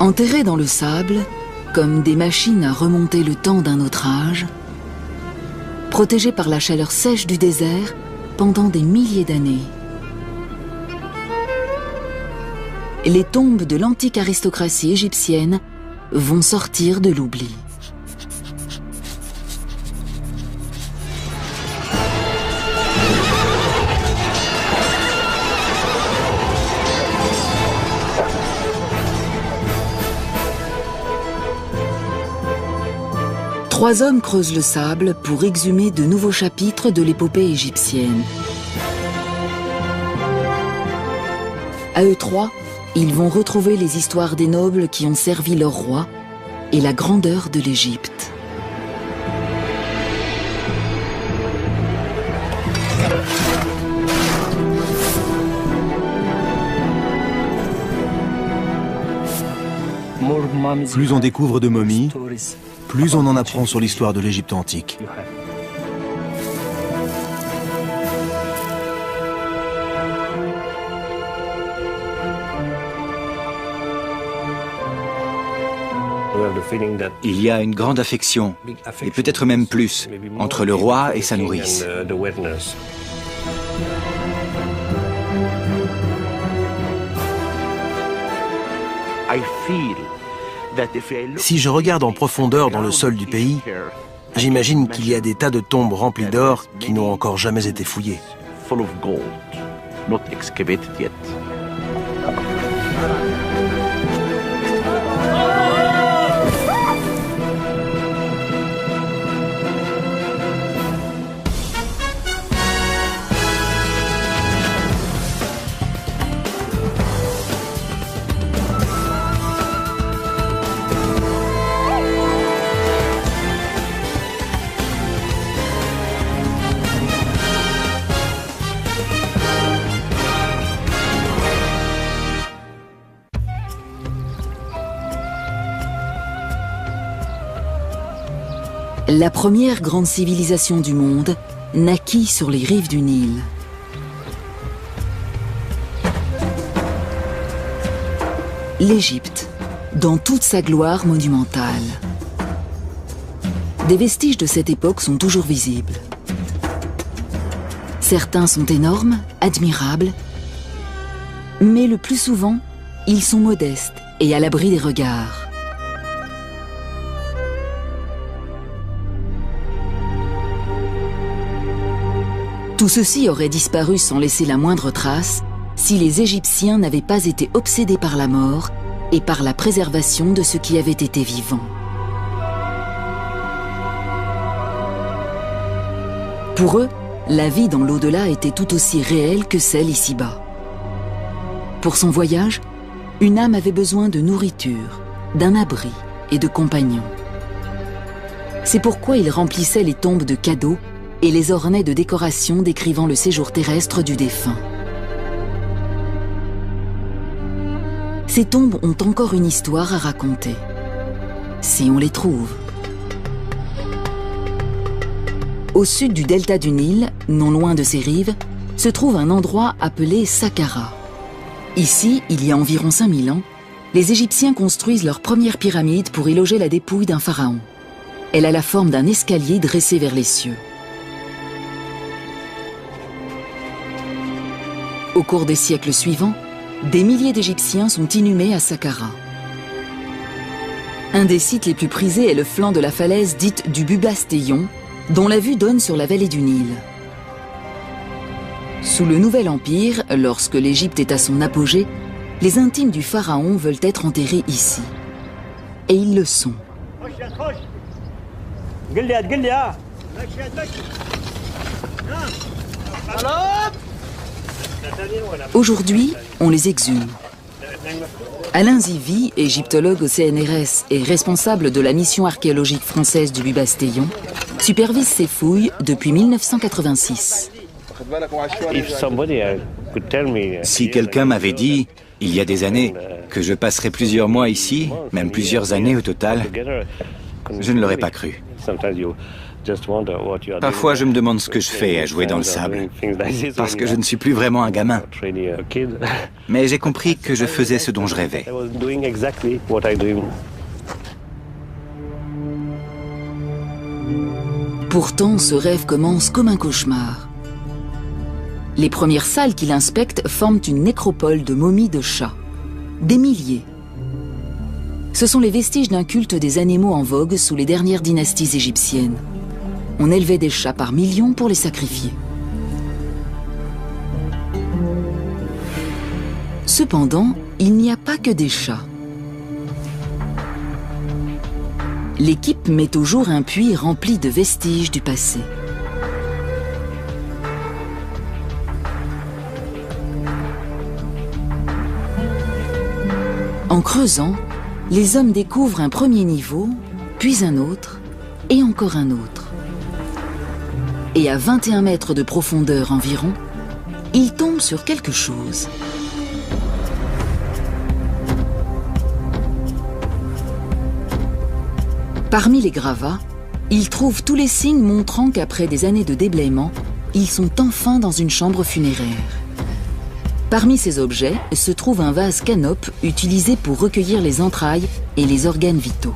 Enterrés dans le sable, comme des machines à remonter le temps d'un autre âge, protégés par la chaleur sèche du désert pendant des milliers d'années. Les tombes de l'antique aristocratie égyptienne vont sortir de l'oubli. Trois hommes creusent le sable pour exhumer de nouveaux chapitres de l'épopée égyptienne. À eux trois, ils vont retrouver les histoires des nobles qui ont servi leur roi et la grandeur de l'Égypte. Plus on découvre de momies, plus on en apprend sur l'histoire de l'Égypte antique. Il y a une grande affection, et peut-être même plus, entre le roi et sa nourrice. Si je regarde en profondeur dans le sol du pays, j'imagine qu'il y a des tas de tombes remplies d'or qui n'ont encore jamais été fouillées. La première grande civilisation du monde naquit sur les rives du Nil. L'Égypte, dans toute sa gloire monumentale. Des vestiges de cette époque sont toujours visibles. Certains sont énormes, admirables, mais le plus souvent, ils sont modestes et à l'abri des regards. Tout ceci aurait disparu sans laisser la moindre trace si les Égyptiens n'avaient pas été obsédés par la mort et par la préservation de ce qui avait été vivant. Pour eux, la vie dans l'au-delà était tout aussi réelle que celle ici-bas. Pour son voyage, une âme avait besoin de nourriture, d'un abri et de compagnons. C'est pourquoi ils remplissaient les tombes de cadeaux et les ornaient de décorations décrivant le séjour terrestre du défunt. Ces tombes ont encore une histoire à raconter, si on les trouve. Au sud du delta du Nil, non loin de ses rives, se trouve un endroit appelé Saqqara. Ici, il y a environ 5000 ans, les Égyptiens construisent leur première pyramide pour y loger la dépouille d'un pharaon. Elle a la forme d'un escalier dressé vers les cieux. Au cours des siècles suivants, des milliers d'Égyptiens sont inhumés à Saqqara. Un des sites les plus prisés est le flanc de la falaise dite du Bubastéon, dont la vue donne sur la vallée du Nil. Sous le Nouvel Empire, lorsque l'Égypte est à son apogée, les intimes du pharaon veulent être enterrés ici. Et ils le sont. Aujourd'hui, on les exhume. Alain Zivy, égyptologue au CNRS et responsable de la mission archéologique française du Bubastéon, supervise ces fouilles depuis 1986. Si quelqu'un m'avait dit, il y a des années, que je passerais plusieurs mois ici, même plusieurs années au total, je ne l'aurais pas cru. Parfois, je me demande ce que je fais à jouer dans le sable, parce que je ne suis plus vraiment un gamin. Mais j'ai compris que je faisais ce dont je rêvais. Pourtant, ce rêve commence comme un cauchemar. Les premières salles qu'il inspecte forment une nécropole de momies de chats. Des milliers. Ce sont les vestiges d'un culte des animaux en vogue sous les dernières dynasties égyptiennes. On élevait des chats par millions pour les sacrifier. Cependant, il n'y a pas que des chats. L'équipe met au jour un puits rempli de vestiges du passé. En creusant, les hommes découvrent un premier niveau, puis un autre, et encore un autre. Et à 21 mètres de profondeur environ, ils tombent sur quelque chose. Parmi les gravats, ils trouvent tous les signes montrant qu'après des années de déblaiement, ils sont enfin dans une chambre funéraire. Parmi ces objets se trouve un vase canope utilisé pour recueillir les entrailles et les organes vitaux.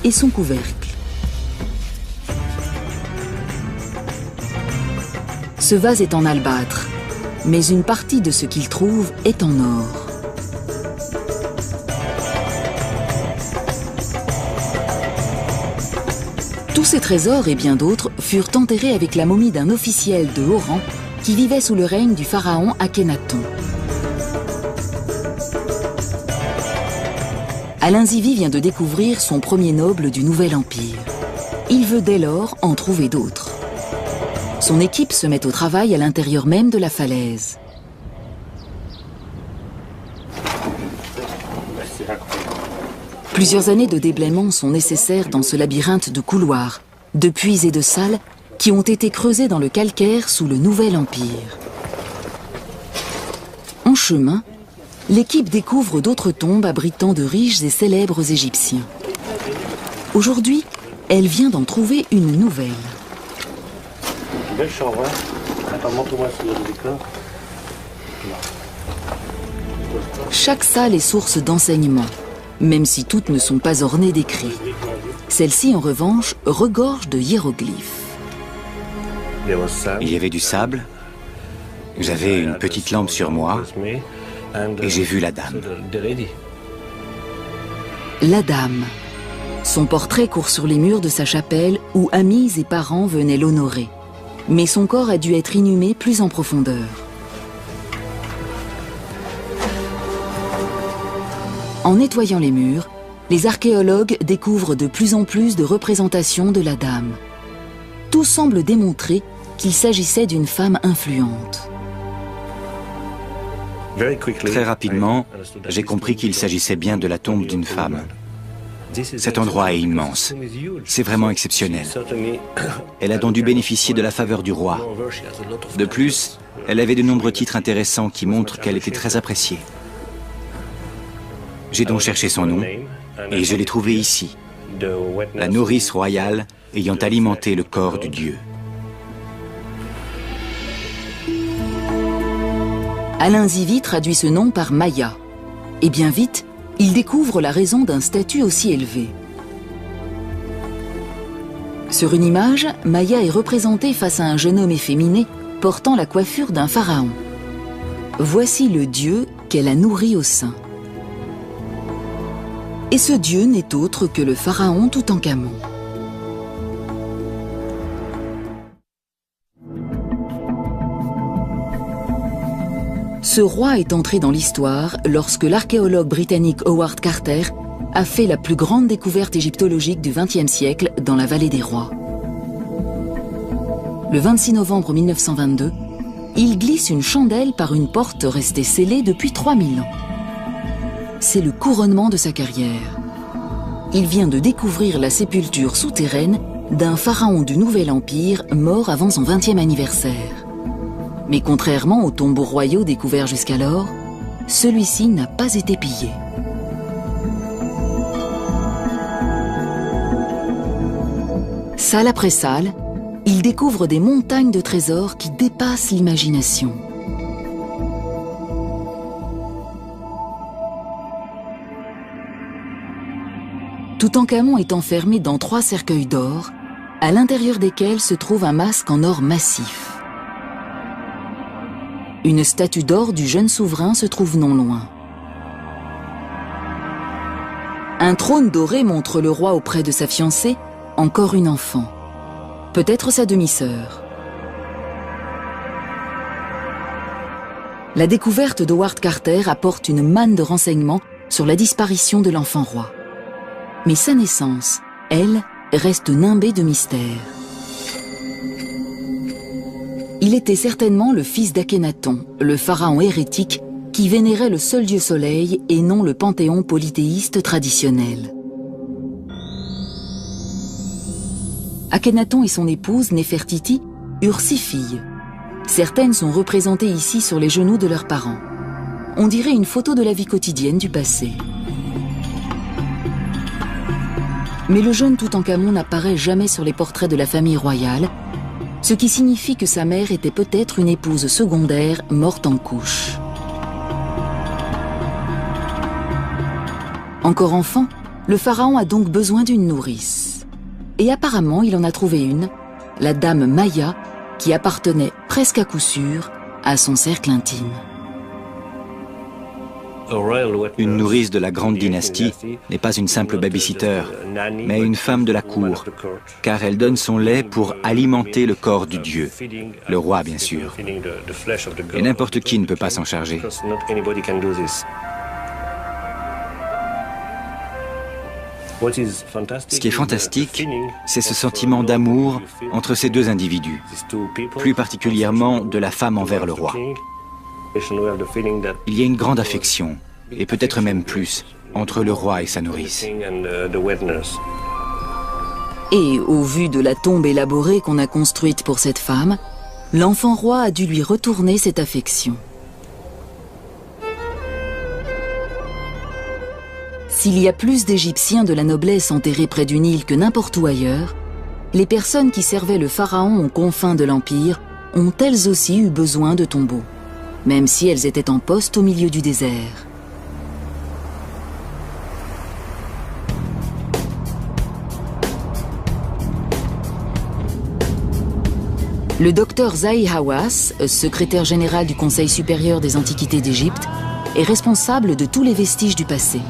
Et son couvercle. Ce vase est en albâtre, mais une partie de ce qu'il trouve est en or. Tous ces trésors et bien d'autres furent enterrés avec la momie d'un officiel de haut rang qui vivait sous le règne du pharaon Akhénaton. Alain Zivie vient de découvrir son premier noble du Nouvel Empire. Il veut dès lors en trouver d'autres. Son équipe se met au travail à l'intérieur même de la falaise. Plusieurs années de déblaiement sont nécessaires dans ce labyrinthe de couloirs, de puits et de salles qui ont été creusés dans le calcaire sous le Nouvel Empire. En chemin, l'équipe découvre d'autres tombes abritant de riches et célèbres Égyptiens. Aujourd'hui, elle vient d'en trouver une nouvelle. Chaque salle est source d'enseignement, même si toutes ne sont pas ornées d'écrits. Celle-ci, en revanche, regorge de hiéroglyphes. Il y avait du sable, j'avais une petite lampe sur moi et j'ai vu la dame. La dame. Son portrait court sur les murs de sa chapelle où amis et parents venaient l'honorer. Mais son corps a dû être inhumé plus en profondeur. En nettoyant les murs, les archéologues découvrent de plus en plus de représentations de la dame. Tout semble démontrer qu'il s'agissait d'une femme influente. Très rapidement, j'ai compris qu'il s'agissait bien de la tombe d'une femme. Cet endroit est immense. C'est vraiment exceptionnel. Elle a donc dû bénéficier de la faveur du roi. De plus, elle avait de nombreux titres intéressants qui montrent qu'elle était très appréciée. J'ai donc cherché son nom et je l'ai trouvé ici. La nourrice royale ayant alimenté le corps du dieu. Alain Zivie traduit ce nom par Maya. Et bien vite, il découvre la raison d'un statut aussi élevé. Sur une image, Maya est représentée face à un jeune homme efféminé portant la coiffure d'un pharaon. Voici le dieu qu'elle a nourri au sein. Et ce dieu n'est autre que le pharaon Toutankhamon. Ce roi est entré dans l'histoire lorsque l'archéologue britannique Howard Carter a fait la plus grande découverte égyptologique du XXe siècle dans la vallée des rois. Le 26 novembre 1922, il glisse une chandelle par une porte restée scellée depuis 3000 ans. C'est le couronnement de sa carrière. Il vient de découvrir la sépulture souterraine d'un pharaon du Nouvel Empire mort avant son 20e anniversaire. Mais contrairement aux tombeaux royaux découverts jusqu'alors, celui-ci n'a pas été pillé. Salle après salle, il découvre des montagnes de trésors qui dépassent l'imagination. Toutankhamon est enfermé dans 3 cercueils d'or, à l'intérieur desquels se trouve un masque en or massif. Une statue d'or du jeune souverain se trouve non loin. Un trône doré montre le roi auprès de sa fiancée, encore une enfant. Peut-être sa demi-sœur. La découverte d'Howard Carter apporte une manne de renseignements sur la disparition de l'enfant roi. Mais sa naissance, elle, reste nimbée de mystère. Il était certainement le fils d'Akhénaton, le pharaon hérétique qui vénérait le seul dieu soleil et non le panthéon polythéiste traditionnel. Akhénaton et son épouse, Néfertiti, eurent 6 filles. Certaines sont représentées ici sur les genoux de leurs parents. On dirait une photo de la vie quotidienne du passé. Mais le jeune Toutankhamon n'apparaît jamais sur les portraits de la famille royale, ce qui signifie que sa mère était peut-être une épouse secondaire morte en couche. Encore enfant, le pharaon a donc besoin d'une nourrice. Et apparemment, il en a trouvé une, la dame Maya, qui appartenait presque à coup sûr à son cercle intime. Une nourrice de la grande dynastie n'est pas une simple babysitter, mais une femme de la cour, car elle donne son lait pour alimenter le corps du dieu, le roi bien sûr. Et n'importe qui ne peut pas s'en charger. Ce qui est fantastique, c'est ce sentiment d'amour entre ces 2 individus, plus particulièrement de la femme envers le roi. Il y a une grande affection, et peut-être même plus, entre le roi et sa nourrice. Et au vu de la tombe élaborée qu'on a construite pour cette femme, l'enfant roi a dû lui retourner cette affection. S'il y a plus d'Égyptiens de la noblesse enterrés près du Nil que n'importe où ailleurs, les personnes qui servaient le pharaon aux confins de l'Empire ont elles aussi eu besoin de tombeaux, même si elles étaient en poste au milieu du désert. Le docteur Zahi Hawass, secrétaire général du Conseil supérieur des antiquités d'Égypte, est responsable de tous les vestiges du passé.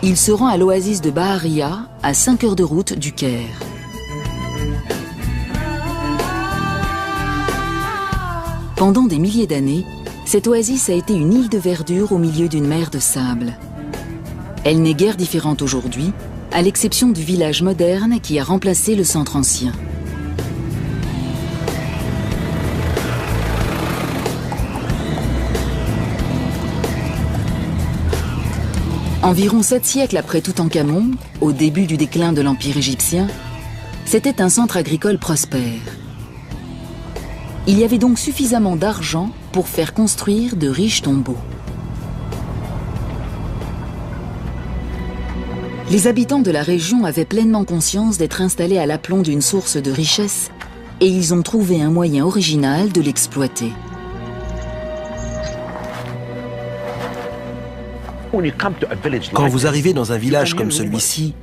Il se rend à l'oasis de Baharia, à 5 heures de route du Caire. Pendant des milliers d'années, cette oasis a été une île de verdure au milieu d'une mer de sable. Elle n'est guère différente aujourd'hui, à l'exception du village moderne qui a remplacé le centre ancien. Environ 7 siècles après Toutankhamon, au début du déclin de l'Empire égyptien, c'était un centre agricole prospère. Il y avait donc suffisamment d'argent pour faire construire de riches tombeaux. Les habitants de la région avaient pleinement conscience d'être installés à l'aplomb d'une source de richesse et ils ont trouvé un moyen original de l'exploiter. Quand vous arrivez dans un village comme celui-ci,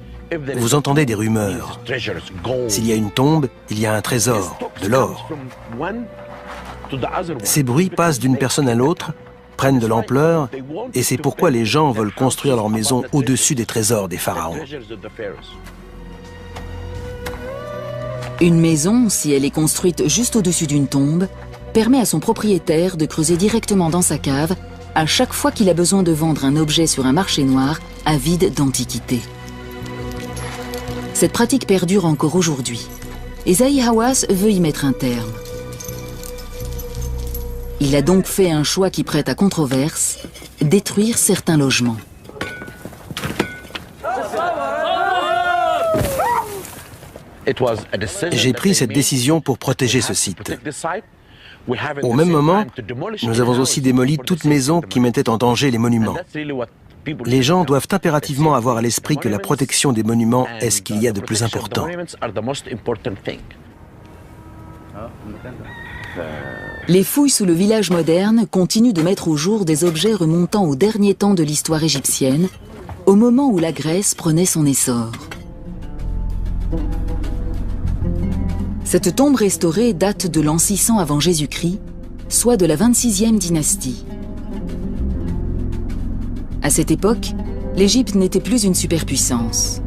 vous entendez des rumeurs. S'il y a une tombe, il y a un trésor, de l'or. Ces bruits passent d'une personne à l'autre, prennent de l'ampleur, et c'est pourquoi les gens veulent construire leur maison au-dessus des trésors des pharaons. Une maison, si elle est construite juste au-dessus d'une tombe, permet à son propriétaire de creuser directement dans sa cave à chaque fois qu'il a besoin de vendre un objet sur un marché noir avide d'antiquité. Cette pratique perdure encore aujourd'hui, et Zahi Hawass veut y mettre un terme. Il a donc fait un choix qui prête à controverse, détruire certains logements. J'ai pris cette décision pour protéger ce site. Au même moment, nous avons aussi démoli toute maison qui mettait en danger les monuments. Les gens doivent impérativement avoir à l'esprit que la protection des monuments est ce qu'il y a de plus important. Les fouilles sous le village moderne continuent de mettre au jour des objets remontant au dernier temps de l'histoire égyptienne, au moment où la Grèce prenait son essor. Cette tombe restaurée date de l'an 600 avant Jésus-Christ, soit de la 26e dynastie. À cette époque, l'Égypte n'était plus une superpuissance.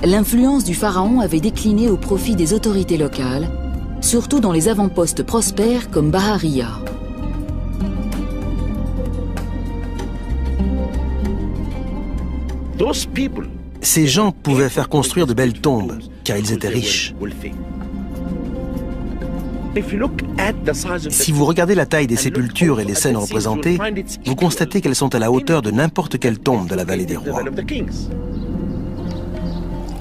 L'influence du pharaon avait décliné au profit des autorités locales, surtout dans les avant-postes prospères comme Bahariya. Ces gens pouvaient faire construire de belles tombes, car ils étaient riches. Si vous regardez la taille des sépultures et les scènes représentées, vous constatez qu'elles sont à la hauteur de n'importe quelle tombe de la vallée des rois.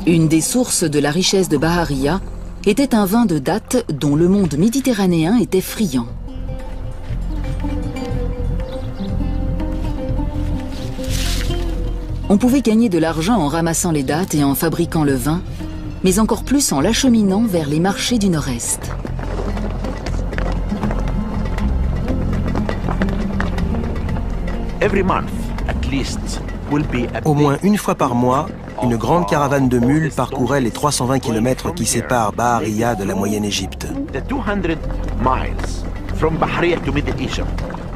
Une des sources de la richesse de Bahariya était un vin de date dont le monde méditerranéen était friand. On pouvait gagner de l'argent en ramassant les dattes et en fabriquant le vin, mais encore plus en l'acheminant vers les marchés du Nord-Est. Au moins une fois par mois, une grande caravane de mules parcourait les 320 km qui séparent Bahariya de la Moyenne-Égypte.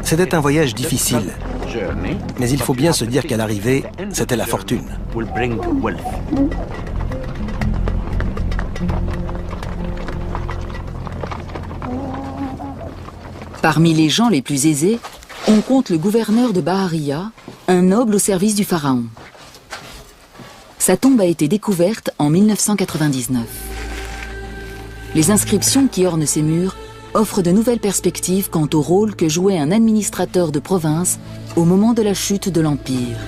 C'était un voyage difficile, mais il faut bien se dire qu'à l'arrivée, c'était la fortune. Parmi les gens les plus aisés, on compte le gouverneur de Bahariya, un noble au service du pharaon. Sa tombe a été découverte en 1999. Les inscriptions qui ornent ses murs offrent de nouvelles perspectives quant au rôle que jouait un administrateur de province au moment de la chute de l'Empire.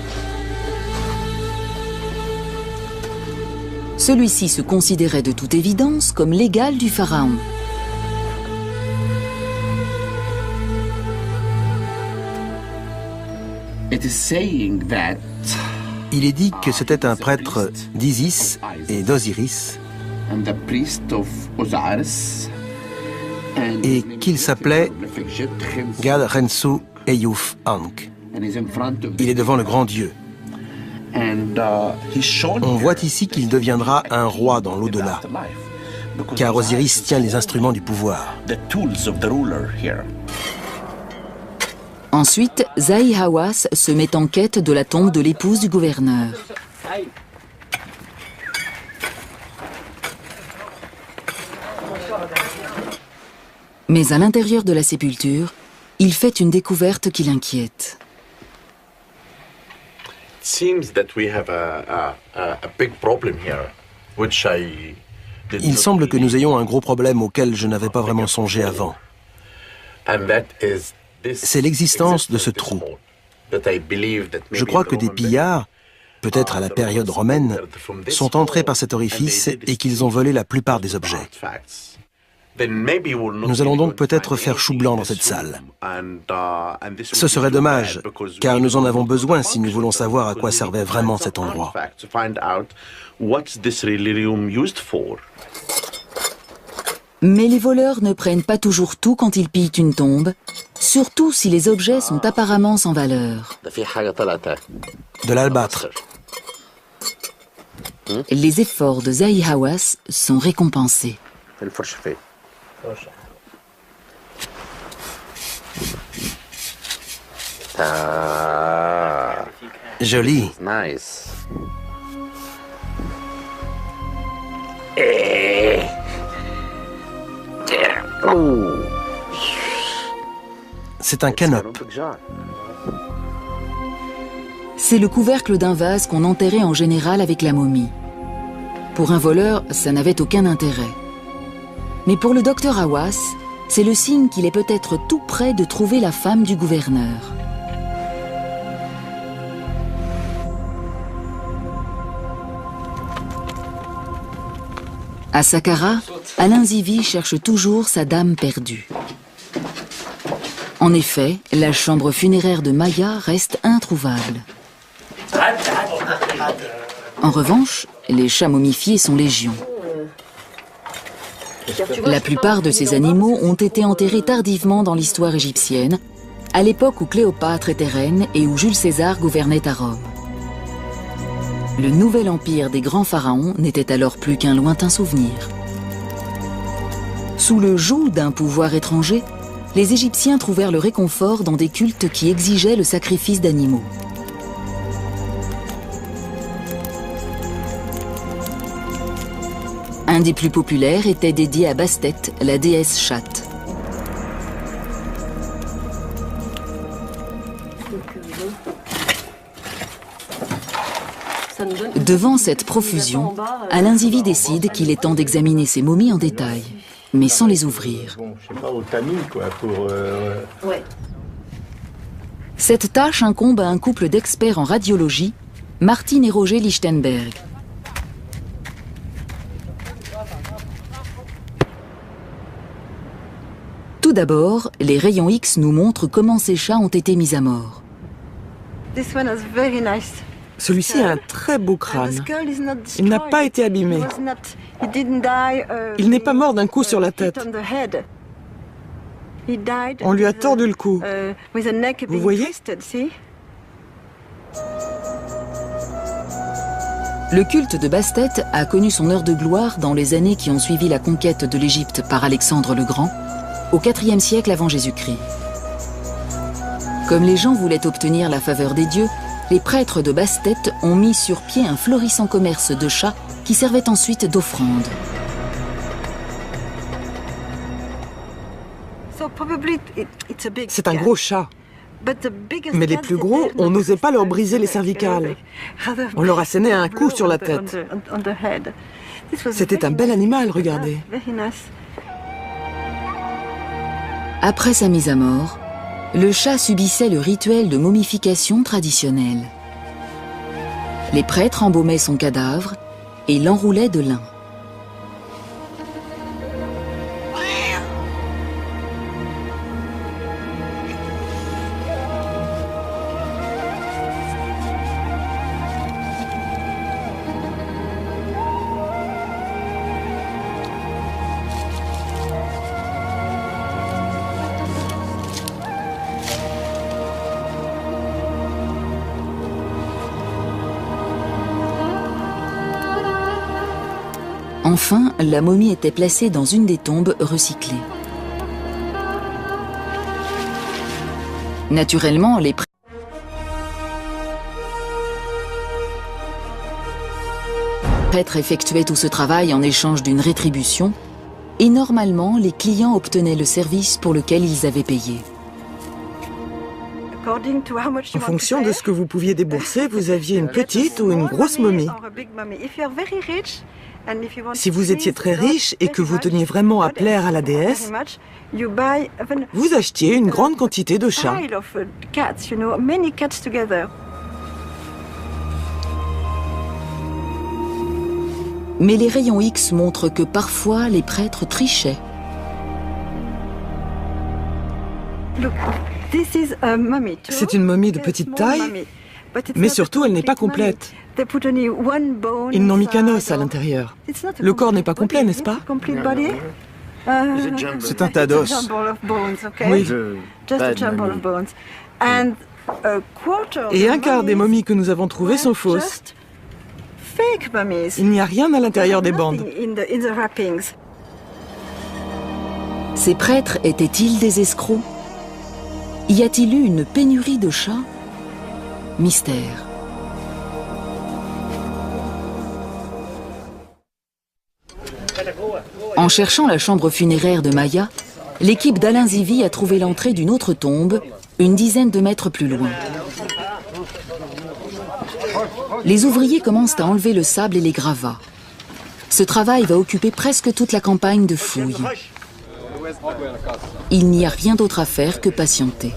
Celui-ci se considérait de toute évidence comme l'égal du pharaon. Il est dit que c'était un prêtre d'Isis et d'Osiris et qu'il s'appelait Gad Rensu Eyouf Ankh. Il est devant le grand Dieu. On voit ici qu'il deviendra un roi dans l'au-delà, car Osiris tient les instruments du pouvoir. Ensuite, Zahi Hawass se met en quête de la tombe de l'épouse du gouverneur. Mais à l'intérieur de la sépulture, il fait une découverte qui l'inquiète. Il semble que nous ayons un gros problème auquel je n'avais pas vraiment songé avant. C'est l'existence de ce trou. Je crois que des pillards, peut-être à la période romaine, sont entrés par cet orifice et qu'ils ont volé la plupart des objets. Nous allons donc peut-être faire chou blanc dans cette salle. Ce serait dommage, car nous en avons besoin si nous voulons savoir à quoi servait vraiment cet endroit. Mais les voleurs ne prennent pas toujours tout quand ils pillent une tombe, surtout si les objets sont apparemment sans valeur. De l'albâtre. Les efforts de Zahi Hawass sont récompensés. Joli. C'est un canope. C'est le couvercle d'un vase qu'on enterrait en général avec la momie. Pour un voleur, ça n'avait aucun intérêt. Mais pour le docteur Hawass, c'est le signe qu'il est peut-être tout près de trouver la femme du gouverneur. À Saqqara, Alain Zivi cherche toujours sa dame perdue. En effet, la chambre funéraire de Maya reste introuvable. En revanche, les chats momifiés sont légion. La plupart de ces animaux ont été enterrés tardivement dans l'histoire égyptienne, à l'époque où Cléopâtre était reine et où Jules César gouvernait à Rome. Le nouvel empire des grands pharaons n'était alors plus qu'un lointain souvenir. Sous le joug d'un pouvoir étranger, les Égyptiens trouvèrent le réconfort dans des cultes qui exigeaient le sacrifice d'animaux. Un des plus populaires était dédié à Bastet, la déesse chatte. Devant cette profusion, Alain Zivie décide qu'il est temps d'examiner ces momies en détail, mais sans les ouvrir. Cette tâche incombe à un couple d'experts en radiologie, Martine et Roger Lichtenberg. Tout d'abord, les rayons X nous montrent comment ces chats ont été mis à mort. Celui-ci a un très beau crâne. Il n'a pas été abîmé. Il n'est pas mort d'un coup sur la tête. On lui a tordu le cou. Vous voyez ? Le culte de Bastet a connu son heure de gloire dans les années qui ont suivi la conquête de l'Égypte par Alexandre le Grand, au IVe siècle avant Jésus-Christ. Comme les gens voulaient obtenir la faveur des dieux, les prêtres de Bastet ont mis sur pied un florissant commerce de chats qui servait ensuite d'offrande. C'est un gros chat. Mais les plus gros, on n'osait pas leur briser les cervicales. On leur assénait un coup sur la tête. C'était un bel animal, regardez. Après sa mise à mort, le chat subissait le rituel de momification traditionnel. Les prêtres embaumaient son cadavre et l'enroulaient de lin. Enfin, la momie était placée dans une des tombes recyclées. Naturellement, les prêtres effectuaient tout ce travail en échange d'une rétribution, et normalement, les clients obtenaient le service pour lequel ils avaient payé. En fonction de ce que vous pouviez débourser, vous aviez une petite ou une grosse momie. Si vous étiez très riche et que vous teniez vraiment à plaire à la déesse, vous achetiez une grande quantité de chats. Mais les rayons X montrent que parfois les prêtres trichaient. C'est une momie de petite taille, mais surtout elle n'est pas complète. Ils n'ont mis qu'un os à l'intérieur. Le corps n'est pas complet, n'est-ce pas? C'est un tas d'os. Oui. Et un quart des momies que nous avons trouvées sont fausses. Il n'y a rien à l'intérieur des bandes. Ces prêtres étaient-ils des escrocs? Y a-t-il eu une pénurie de chats? Mystère. En cherchant la chambre funéraire de Maya, l'équipe d'Alain Zivie a trouvé l'entrée d'une autre tombe, une dizaine de mètres plus loin. Les ouvriers commencent à enlever le sable et les gravats. Ce travail va occuper presque toute la campagne de fouilles. Il n'y a rien d'autre à faire que patienter.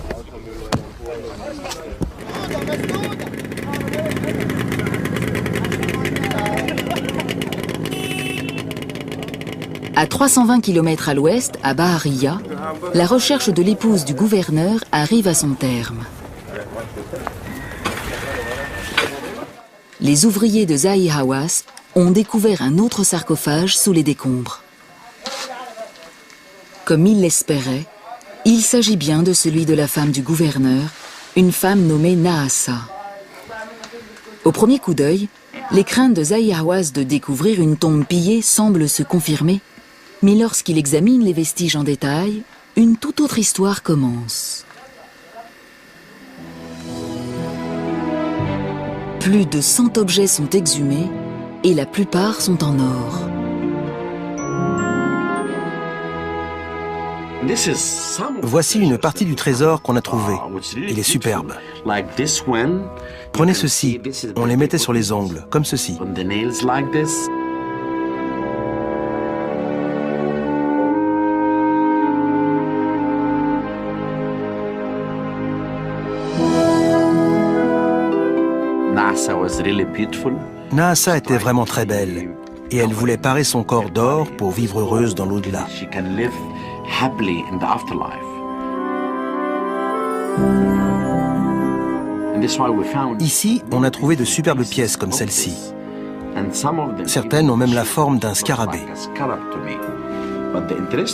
À 320 km à l'ouest, à Bahariya, la recherche de l'épouse du gouverneur arrive à son terme. les ouvriers de Zahi Hawass ont découvert un autre sarcophage sous les décombres. Comme ils l'espéraient, il s'agit bien de celui de la femme du gouverneur, une femme nommée Nahassa. Au premier coup d'œil, les craintes de Zahi Hawass de découvrir une tombe pillée semblent se confirmer, mais lorsqu'il examine les vestiges en détail, une toute autre histoire commence. Plus de 100 objets sont exhumés et la plupart sont en or. Voici une partie du trésor qu'on a trouvé. Il est superbe. Prenez ceci, on les mettait sur les ongles, comme ceci. Nahassa était vraiment très belle, et elle voulait parer son corps d'or pour vivre heureuse dans l'au-delà. Ici, on a trouvé de superbes pièces comme celle-ci. Certaines ont même la forme d'un scarabée.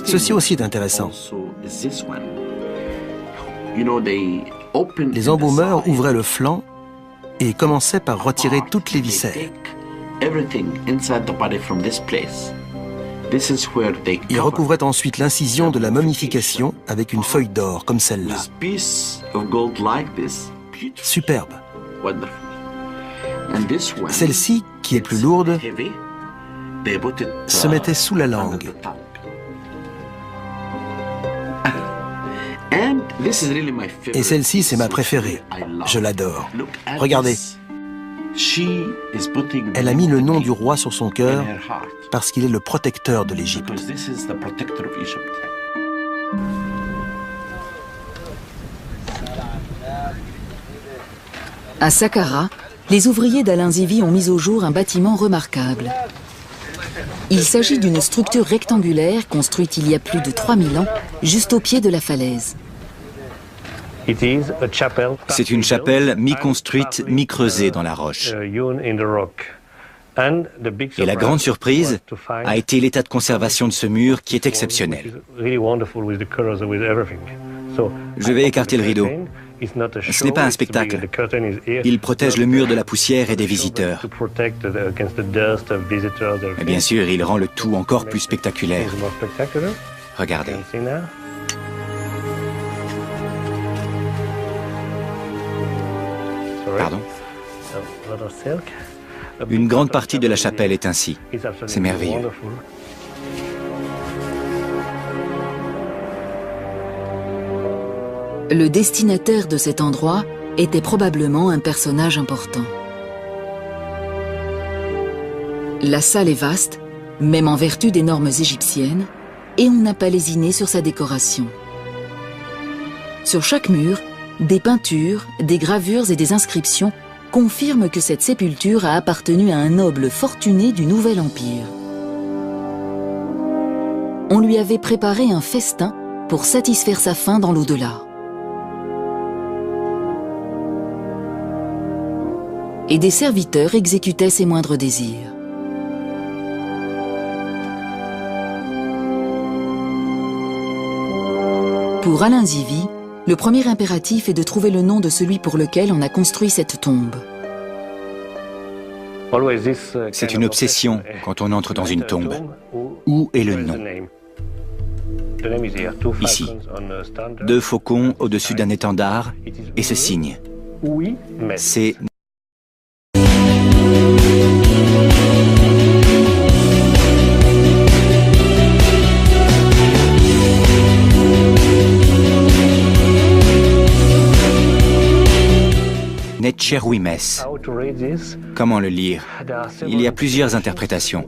Ceci aussi est intéressant. Les embaumeurs ouvraient le flanc et commençaient par retirer toutes les viscères. Ils recouvraient ensuite l'incision de la momification avec une feuille d'or comme celle-là. Superbe. Celle-ci, qui est plus lourde, se mettait sous la langue. Et celle-ci, c'est ma préférée. Je l'adore. Regardez. Elle a mis le nom du roi sur son cœur parce qu'il est le protecteur de l'Égypte. À Saqqara, les ouvriers d'Alain Zivi ont mis au jour un bâtiment remarquable. Il s'agit d'une structure rectangulaire construite il y a plus de 3000 ans, juste au pied de la falaise. C'est une chapelle mi-construite, mi-creusée dans la roche. Et la grande surprise a été l'état de conservation de ce mur qui est exceptionnel. Je vais écarter le rideau. Ce n'est pas un spectacle. Il protège le mur de la poussière et des visiteurs. Et bien sûr, il rend le tout encore plus spectaculaire. Regardez. Pardon? Une grande partie de la chapelle est ainsi. C'est merveilleux. Le destinataire de cet endroit était probablement un personnage important. La salle est vaste, même en vertu des normes égyptiennes, et on n'a pas lésiné sur sa décoration. Sur chaque mur, des peintures, des gravures et des inscriptions confirment que cette sépulture a appartenu à un noble fortuné du Nouvel Empire. On lui avait préparé un festin pour satisfaire sa faim dans l'au-delà. Et des serviteurs exécutaient ses moindres désirs. Pour Alain Zivi, le premier impératif est de trouver le nom de celui pour lequel on a construit cette tombe. C'est une obsession quand on entre dans une tombe. Où est le nom? Ici. 2 faucons au-dessus d'un étendard et ce signe. C'est... Netcherwimès. Comment le lire? Il y a plusieurs interprétations.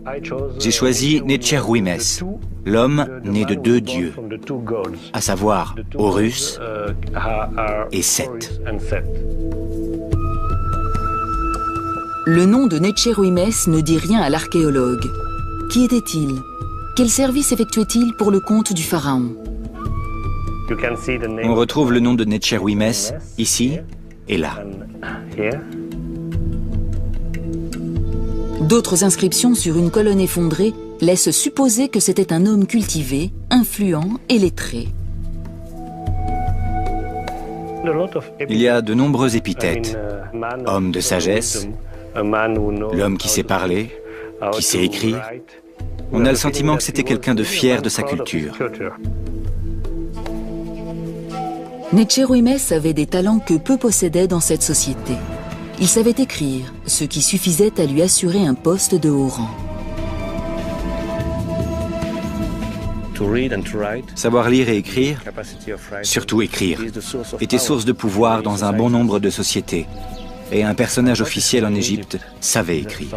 J'ai choisi Netcherwimès, l'homme né de 2 dieux, à savoir Horus et Seth. Le nom de Netcherwimès ne dit rien à l'archéologue. Qui était-il? Quel service effectuait-il pour le compte du pharaon? On retrouve le nom de Netcherwimès ici et là. D'autres inscriptions sur une colonne effondrée laissent supposer que c'était un homme cultivé, influent et lettré. Il y a de nombreux épithètes. Homme de sagesse, l'homme qui sait parler, qui sait écrire. On a le sentiment que c'était quelqu'un de fier de sa culture. Necheruimès avait des talents que peu possédaient dans cette société. Il savait écrire, ce qui suffisait à lui assurer un poste de haut rang. Savoir lire et écrire, surtout écrire, était source de pouvoir dans un bon nombre de sociétés. Et un personnage officiel en Égypte savait écrire.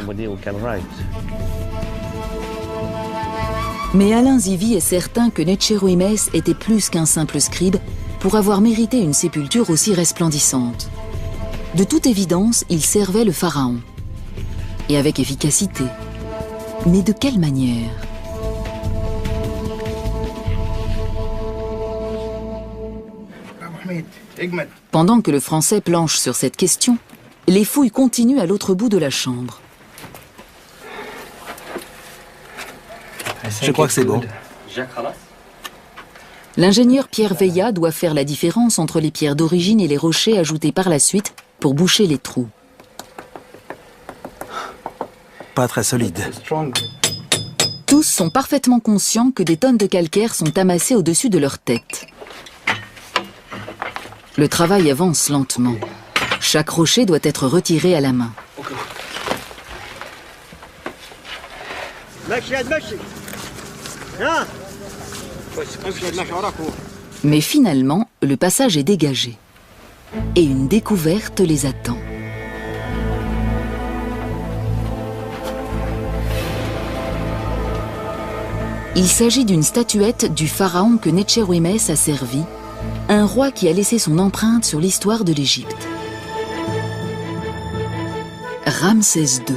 Mais Alain Zivi est certain que Necheruimès était plus qu'un simple scribe pour avoir mérité une sépulture aussi resplendissante. De toute évidence, il servait le pharaon. Et avec efficacité. Mais de quelle manière ? Pendant que le Français planche sur cette question, les fouilles continuent à l'autre bout de la chambre. Je crois que c'est bon. L'ingénieur Pierre Veillat doit faire la différence entre les pierres d'origine et les rochers ajoutés par la suite pour boucher les trous. Pas très solide. Tous sont parfaitement conscients que des tonnes de calcaire sont amassées au-dessus de leur tête. Le travail avance lentement. Chaque rocher doit être retiré à la main. Mais finalement, le passage est dégagé. Et une découverte les attend. Il s'agit d'une statuette du pharaon que Necheruimès a servi, un roi qui a laissé son empreinte sur l'histoire de l'Égypte. Ramsès II.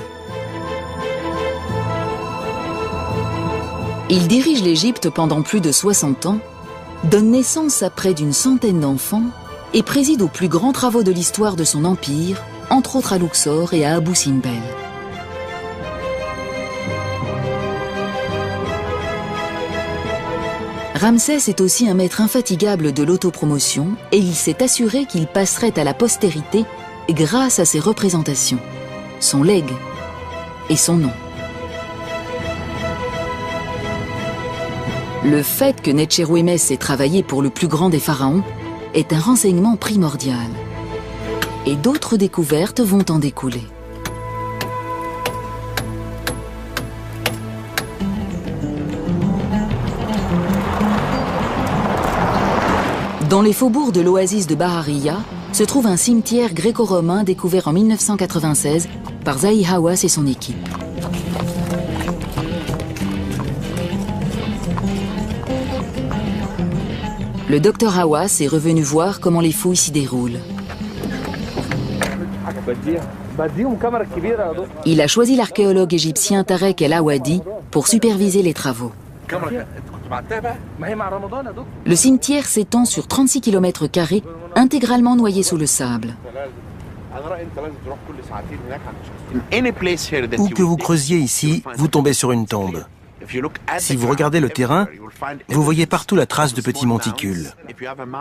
Il dirige l'Égypte pendant plus de 60 ans, donne naissance à près d'une centaine d'enfants et préside aux plus grands travaux de l'histoire de son empire, entre autres à Luxor et à Abou Simbel. Ramsès est aussi un maître infatigable de l'autopromotion et il s'est assuré qu'il passerait à la postérité grâce à ses représentations, son legs et son nom. Le fait que Necheruimès ait travaillé pour le plus grand des pharaons est un renseignement primordial. Et d'autres découvertes vont en découler. Dans les faubourgs de l'oasis de Bahariya se trouve un cimetière gréco-romain découvert en 1996 par Zahi Hawass et son équipe. Le docteur Hawass est revenu voir comment les fouilles s'y déroulent. Il a choisi l'archéologue égyptien Tarek El Awadi pour superviser les travaux. Le cimetière s'étend sur 36 km², intégralement noyé sous le sable. Où que vous creusiez ici, vous tombez sur une tombe. Si vous regardez le terrain, vous voyez partout la trace de petits monticules.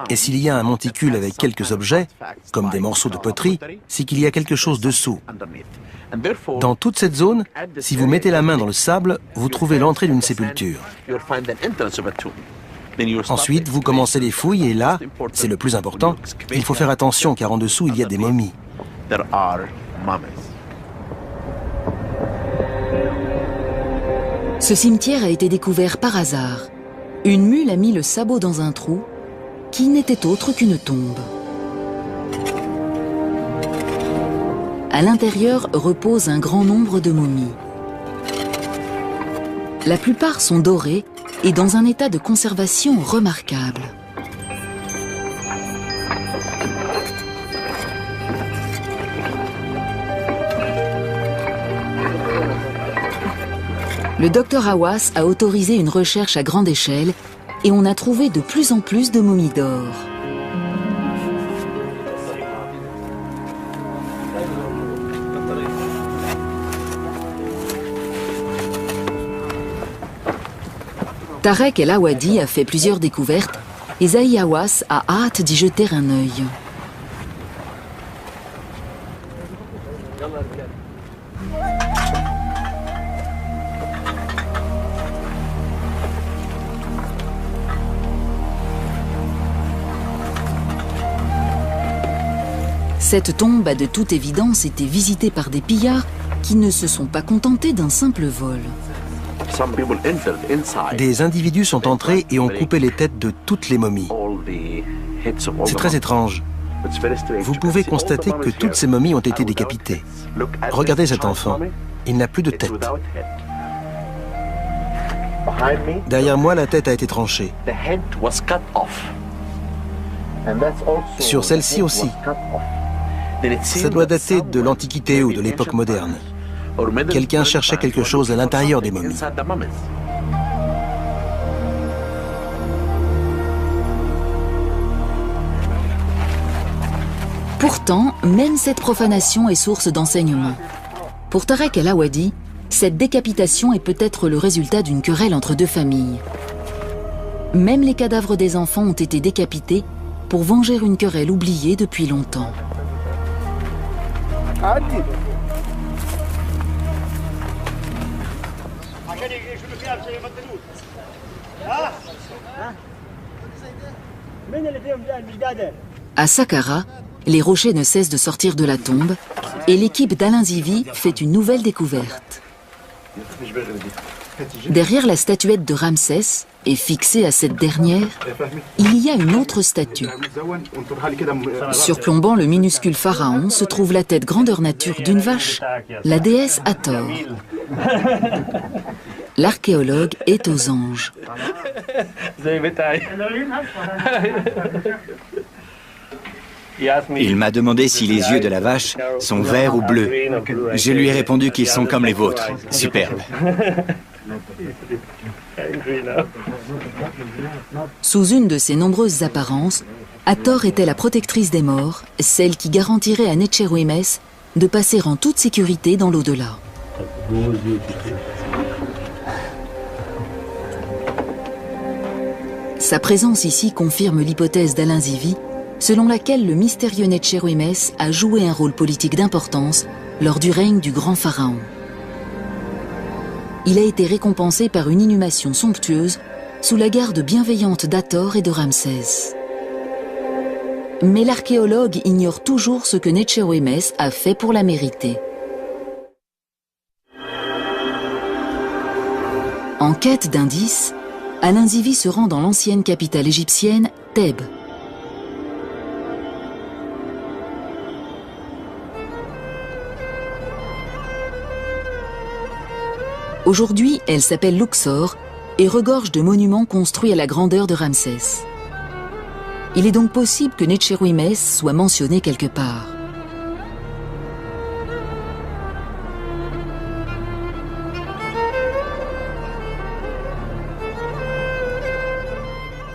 Et s'il y a un monticule avec quelques objets, comme des morceaux de poterie, c'est qu'il y a quelque chose dessous. Dans toute cette zone, si vous mettez la main dans le sable, vous trouvez l'entrée d'une sépulture. Ensuite, vous commencez les fouilles et là, c'est le plus important, il faut faire attention car en dessous, il y a des momies. Ce cimetière a été découvert par hasard. Une mule a mis le sabot dans un trou qui n'était autre qu'une tombe. À l'intérieur repose un grand nombre de momies. La plupart sont dorées et dans un état de conservation remarquable. Le docteur Hawass a autorisé une recherche à grande échelle et on a trouvé de plus en plus de momies d'or. Tarek El Awadi a fait plusieurs découvertes et Zahi Hawass a hâte d'y jeter un œil. Cette tombe a de toute évidence été visitée par des pillards qui ne se sont pas contentés d'un simple vol. Des individus sont entrés et ont coupé les têtes de toutes les momies. C'est très étrange. Vous pouvez constater que toutes ces momies ont été décapitées. Regardez cet enfant. Il n'a plus de tête. Derrière moi, la tête a été tranchée. Sur celle-ci aussi. Ça doit dater de l'Antiquité ou de l'époque moderne. Quelqu'un cherchait quelque chose à l'intérieur des momies. Pourtant, même cette profanation est source d'enseignement. Pour Tarek El Awadi, cette décapitation est peut-être le résultat d'une querelle entre deux familles. Même les cadavres des enfants ont été décapités pour venger une querelle oubliée depuis longtemps. À Saqqara, les rochers ne cessent de sortir de la tombe et l'équipe d'Alain Zivi fait une nouvelle découverte. Derrière la statuette de Ramsès, et fixée à cette dernière, il y a une autre statue. Surplombant le minuscule pharaon se trouve la tête grandeur nature d'une vache, la déesse Hathor. L'archéologue est aux anges. Il m'a demandé si les yeux de la vache sont verts ou bleus. Je lui ai répondu qu'ils sont comme les vôtres. Superbe. Sous une de ses nombreuses apparences, Hathor était la protectrice des morts, celle qui garantirait à Netchérouïmès de passer en toute sécurité dans l'au-delà. Sa présence ici confirme l'hypothèse d'Alain Zivi, selon laquelle le mystérieux Netchérouïmès a joué un rôle politique d'importance lors du règne du grand pharaon. Il a été récompensé par une inhumation somptueuse sous la garde bienveillante d'Hathor et de Ramsès. Mais l'archéologue ignore toujours ce que Netchérouïmès a fait pour la mériter. En quête d'indices, Alain Zivi se rend dans l'ancienne capitale égyptienne, Thèbes. Aujourd'hui, elle s'appelle Luxor et regorge de monuments construits à la grandeur de Ramsès. Il est donc possible que Netchérouïmès soit mentionné quelque part.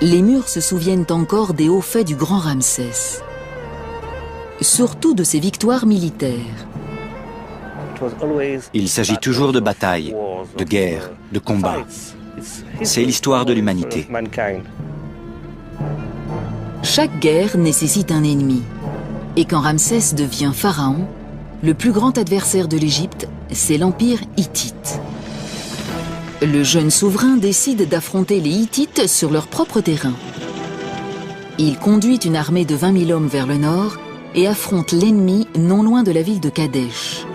Les murs se souviennent encore des hauts faits du grand Ramsès, surtout de ses victoires militaires. Il s'agit toujours de batailles, de guerres, de combats. C'est l'histoire de l'humanité. Chaque guerre nécessite un ennemi. Et quand Ramsès devient pharaon, le plus grand adversaire de l'Égypte, c'est l'empire hittite. Le jeune souverain décide d'affronter les Hittites sur leur propre terrain. Il conduit une armée de 20 000 hommes vers le nord et affronte l'ennemi non loin de la ville de Kadesh.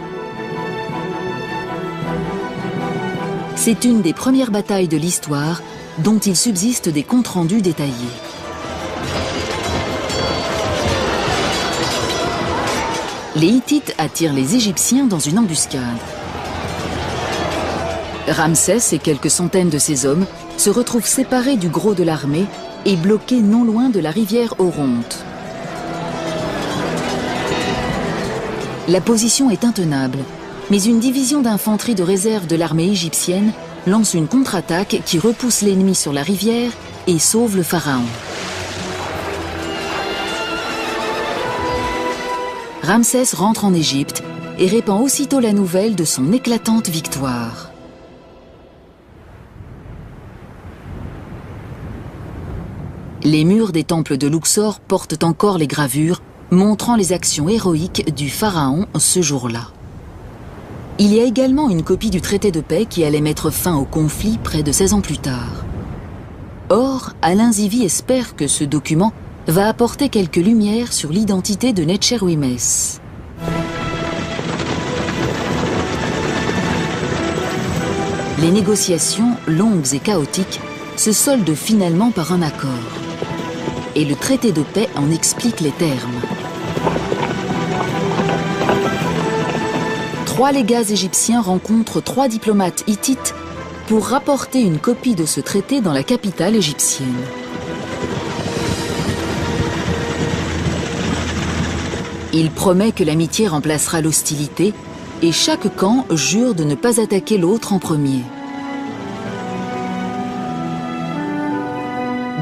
C'est une des premières batailles de l'histoire dont il subsiste des comptes rendus détaillés. Les Hittites attirent les Égyptiens dans une embuscade. Ramsès et quelques centaines de ses hommes se retrouvent séparés du gros de l'armée et bloqués non loin de la rivière Oronte. La position est intenable, mais une division d'infanterie de réserve de l'armée égyptienne lance une contre-attaque qui repousse l'ennemi sur la rivière et sauve le pharaon. Ramsès rentre en Égypte et répand aussitôt la nouvelle de son éclatante victoire. Les murs des temples de Luxor portent encore les gravures montrant les actions héroïques du pharaon ce jour-là. Il y a également une copie du traité de paix qui allait mettre fin au conflit près de 16 ans plus tard. Or, Alain Zivie espère que ce document va apporter quelques lumières sur l'identité de Necherwimès. Les négociations, longues et chaotiques, se soldent finalement par un accord. Et le traité de paix en explique les termes. 3 légats égyptiens rencontrent 3 diplomates hittites pour rapporter une copie de ce traité dans la capitale égyptienne. Il promet que l'amitié remplacera l'hostilité et chaque camp jure de ne pas attaquer l'autre en premier.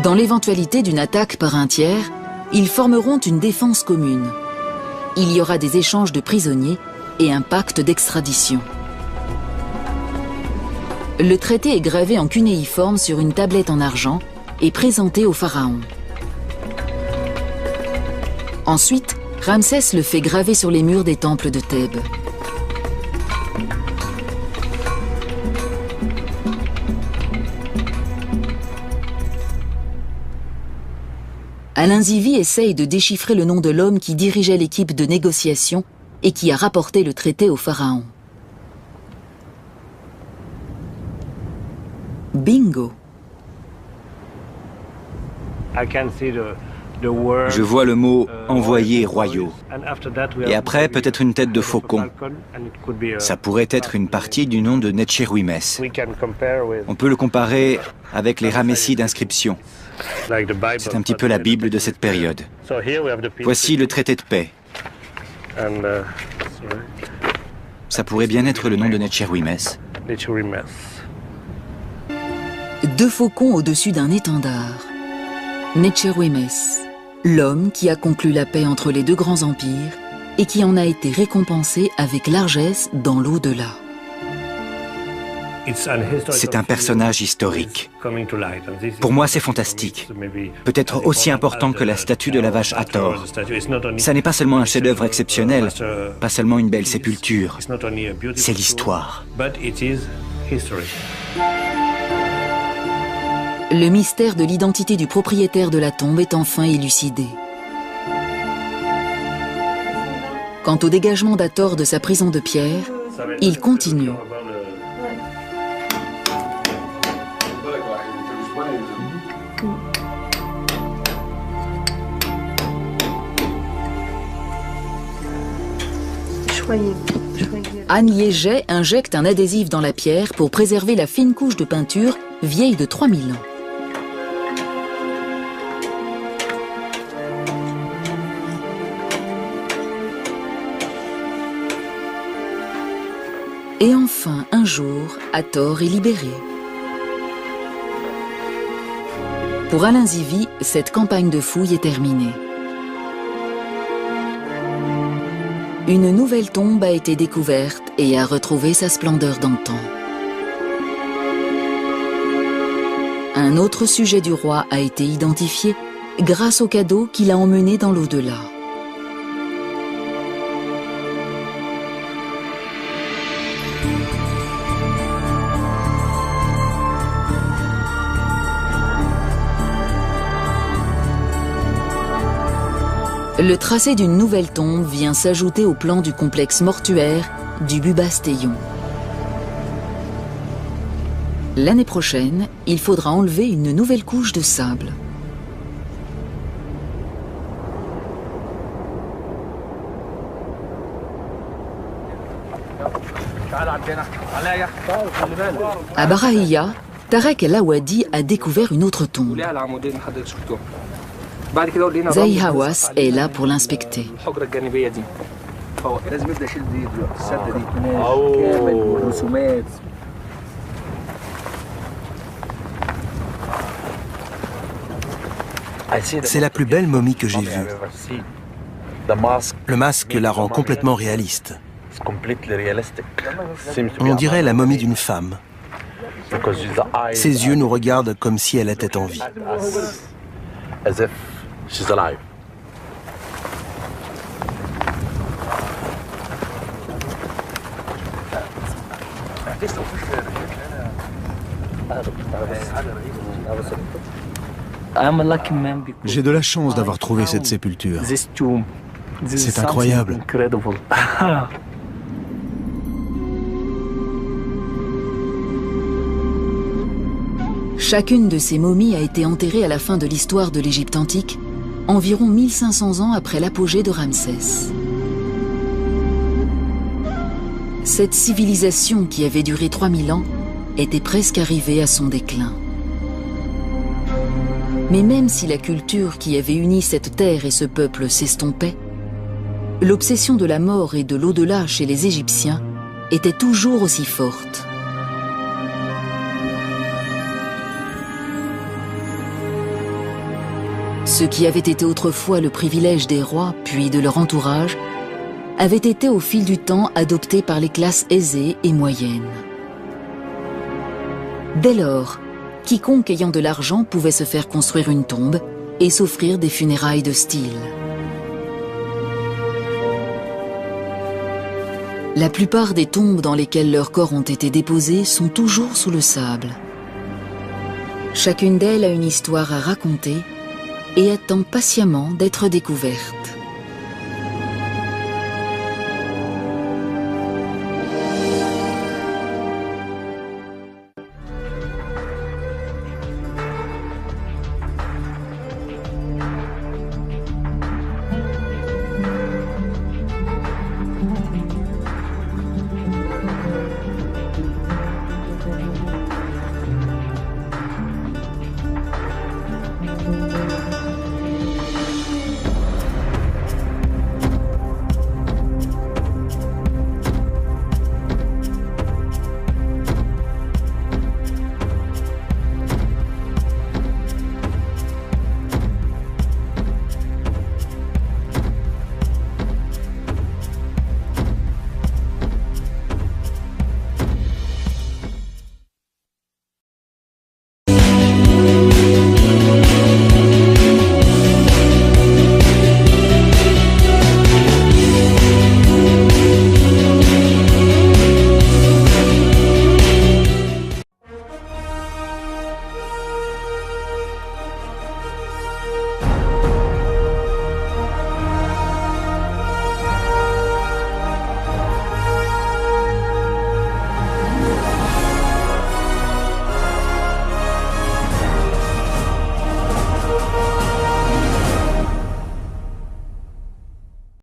Dans l'éventualité d'une attaque par un tiers, ils formeront une défense commune. Il y aura des échanges de prisonniers et un pacte d'extradition. Le traité est gravé en cunéiforme sur une tablette en argent et présenté au pharaon. Ensuite, Ramsès le fait graver sur les murs des temples de Thèbes. Alain Zivie essaye de déchiffrer le nom de l'homme qui dirigeait l'équipe de négociation et qui a rapporté le traité au pharaon. Bingo! Je vois le mot « envoyés royaux ». Et après, peut-être une tête de faucon. Ça pourrait être une partie du nom de Necherwimès. On peut le comparer avec les Ramessis d'inscription. C'est un petit peu la Bible de cette période. Voici le traité de paix. Ça pourrait bien être le nom de Necherwimès. 2 faucons au-dessus d'un étendard. Necherwimès, l'homme qui a conclu la paix entre les 2 grands empires et qui en a été récompensé avec largesse dans l'au-delà. C'est un personnage historique. Pour moi, c'est fantastique. Peut-être aussi important que la statue de la vache Hathor. Ça n'est pas seulement un chef-d'œuvre exceptionnel, pas seulement une belle sépulture. C'est l'histoire. Le mystère de l'identité du propriétaire de la tombe est enfin élucidé. Quant au dégagement d'Hathor de sa prison de pierre, il continue. Anne Liéget injecte un adhésif dans la pierre pour préserver la fine couche de peinture vieille de 3000 ans. Et enfin, un jour, Hathor est libéré. Pour Alain Zivie, cette campagne de fouilles est terminée. Une nouvelle tombe a été découverte et a retrouvé sa splendeur d'antan. Un autre sujet du roi a été identifié grâce au cadeau qu'il a emmené dans l'au-delà. Le tracé d'une nouvelle tombe vient s'ajouter au plan du complexe mortuaire du Bubastéon. L'année prochaine, il faudra enlever une nouvelle couche de sable. À Barahia, Tarek El Awadi a découvert une autre tombe. Zahi Hawass est là pour l'inspecter. C'est la plus belle momie que j'ai vue. Le masque la rend complètement réaliste. On dirait la momie d'une femme. Ses yeux nous regardent comme si elle était en vie. as if she's alive. J'ai de la chance d'avoir trouvé cette sépulture. C'est incroyable. Chacune de ces momies a été enterrée à la fin de l'histoire de l'Égypte antique, environ 1500 ans après l'apogée de Ramsès. Cette civilisation qui avait duré 3000 ans était presque arrivée à son déclin. Mais même si la culture qui avait uni cette terre et ce peuple s'estompait, l'obsession de la mort et de l'au-delà chez les Égyptiens était toujours aussi forte. Ce qui avait été autrefois le privilège des rois, puis de leur entourage, avait été au fil du temps adopté par les classes aisées et moyennes. Dès lors, quiconque ayant de l'argent pouvait se faire construire une tombe et s'offrir des funérailles de style. La plupart des tombes dans lesquelles leurs corps ont été déposés sont toujours sous le sable. Chacune d'elles a une histoire à raconter et attend patiemment d'être découverte.